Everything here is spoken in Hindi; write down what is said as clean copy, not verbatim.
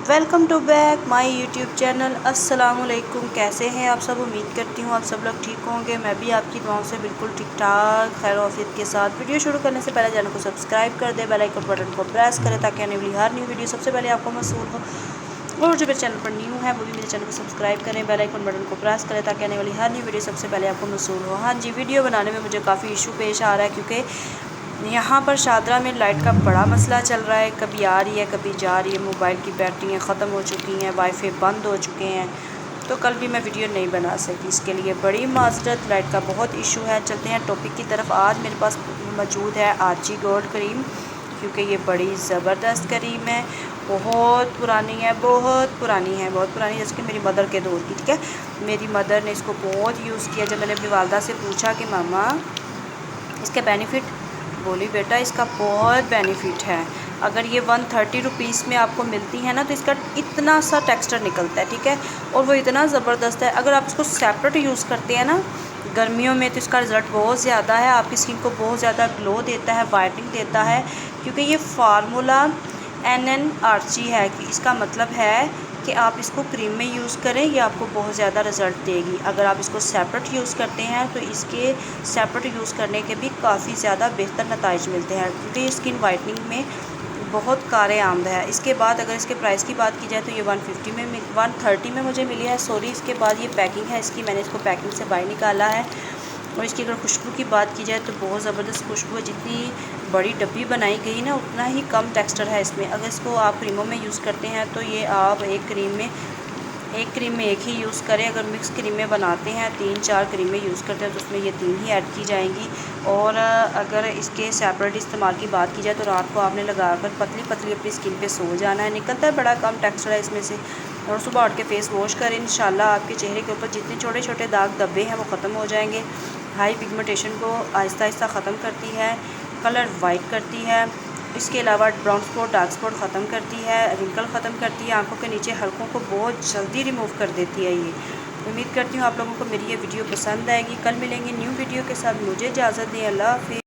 Welcome to back my YouTube channel. अस्सलाम वालेकुम। कैसे हैं आप सब? उम्मीद करती हूँ आप सब लोग ठीक होंगे। मैं भी आपकी दुआओं से बिल्कुल ठीक ठाक खैर औफियत के साथ। वीडियो शुरू करने से पहले चैनल को सब्सक्राइब कर दें, बेल आइकन बटन को प्रेस करें ताकि आने वाली हर न्यू वीडियो सबसे पहले आपको मौसूल हो। और जो मेरे चैनल पर न्यू है वो भी मेरे चैनल को सब्सक्राइब करें, बेल आइकन बटन को प्रेस करें ताकि आने वाली हर न्यू वीडियो सबसे पहले आपको मौसूल हो। हाँ जी, वीडियो बनाने में मुझे काफ़ी इशू पेश आ रहा है क्योंकि यहाँ पर शादरा में लाइट का बड़ा मसला चल रहा है। कभी आ रही है कभी जा रही है। मोबाइल की बैटरियाँ ख़त्म हो चुकी हैं, वाईफाई बंद हो चुके हैं, तो कल भी मैं वीडियो नहीं बना सकी। इसके लिए बड़ी माजरत। लाइट का बहुत इशू है। चलते हैं टॉपिक की तरफ। आज मेरे पास मौजूद है आजी गोल्ड क्रीम, क्योंकि ये बड़ी ज़बरदस्त क्रीम है। बहुत पुरानी है, बहुत पुरानी है, बहुत पुरानी, जैसे कि मेरी मदर के दौर की। ठीक है, मेरी मदर ने इसको बहुत यूज़ किया। जब मैंने अपनी वालदा से पूछा कि मामा इसके बेनिफिट, बोली बेटा इसका बहुत बेनिफिट है। अगर ये 130 रुपीज़ में आपको मिलती है ना, तो इसका इतना सा टेक्सचर निकलता है। ठीक है, और वो इतना ज़बरदस्त है। अगर आप इसको सेपरेट यूज़ करते हैं ना गर्मियों में, तो इसका रिज़ल्ट बहुत ज़्यादा है। आपकी स्किन को बहुत ज़्यादा ग्लो देता है, वाइटनिंग देता है, क्योंकि ये फार्मूला NNRG है। कि इसका मतलब है कि आप इसको क्रीम में यूज़ करें, ये आपको बहुत ज़्यादा रिज़ल्ट देगी। अगर आप इसको सेपरेट यूज़ करते हैं तो इसके सेपरेट यूज़ करने के भी काफ़ी ज़्यादा बेहतर नताइज मिलते हैं, क्योंकि स्किन वाइटनिंग में बहुत कारआमद है। इसके बाद अगर इसके प्राइस की बात की जाए तो ये 130 में मुझे मिली है। सॉरी, इसके बाद ये पैकिंग है इसकी, मैंने इसको पैकिंग से बाहर निकाला है। और इसकी अगर खुशबू की बात की जाए तो बहुत ज़बरदस्त खुशबू है। जितनी बड़ी डब्बी बनाई गई ना, उतना ही कम टेक्सचर है इसमें। अगर इसको आप क्रीमों में यूज़ करते हैं तो ये आप एक क्रीम में एक ही यूज़ करें। अगर मिक्स क्रीमें बनाते हैं, 3-4 क्रीमें यूज़ करते हैं, तो उसमें ये 3 ही ऐड की जाएंगी। और अगर इसके सेपरेट इस्तेमाल की बात की जाए तो रात को आपने लगाकर पतली पतली अपनी स्किन पे सो जाना है। निकलता है, बड़ा कम टेक्सचर है इसमें से। और सुबह उठ के फेस वॉश करें, इंशाल्लाह आपके चेहरे के ऊपर जितने छोटे छोटे दाग धब्बे हैं वो ख़त्म हो जाएंगे। हाई पिगमेंटेशन को आहिस्ता आहिस्ता ख़त्म करती है, कलर वाइट करती है। इसके अलावा ब्राउन स्पॉट, डार्क स्पॉट ख़त्म करती है, रिंकल ख़त्म करती है, आंखों के नीचे हल्कों को बहुत जल्दी रिमूव कर देती है ये। उम्मीद करती हूँ आप लोगों को मेरी ये वीडियो पसंद आएगी। कल मिलेंगे न्यू वीडियो के साथ। मुझे इजाज़त दें। अल्लाह हाफ़िज़।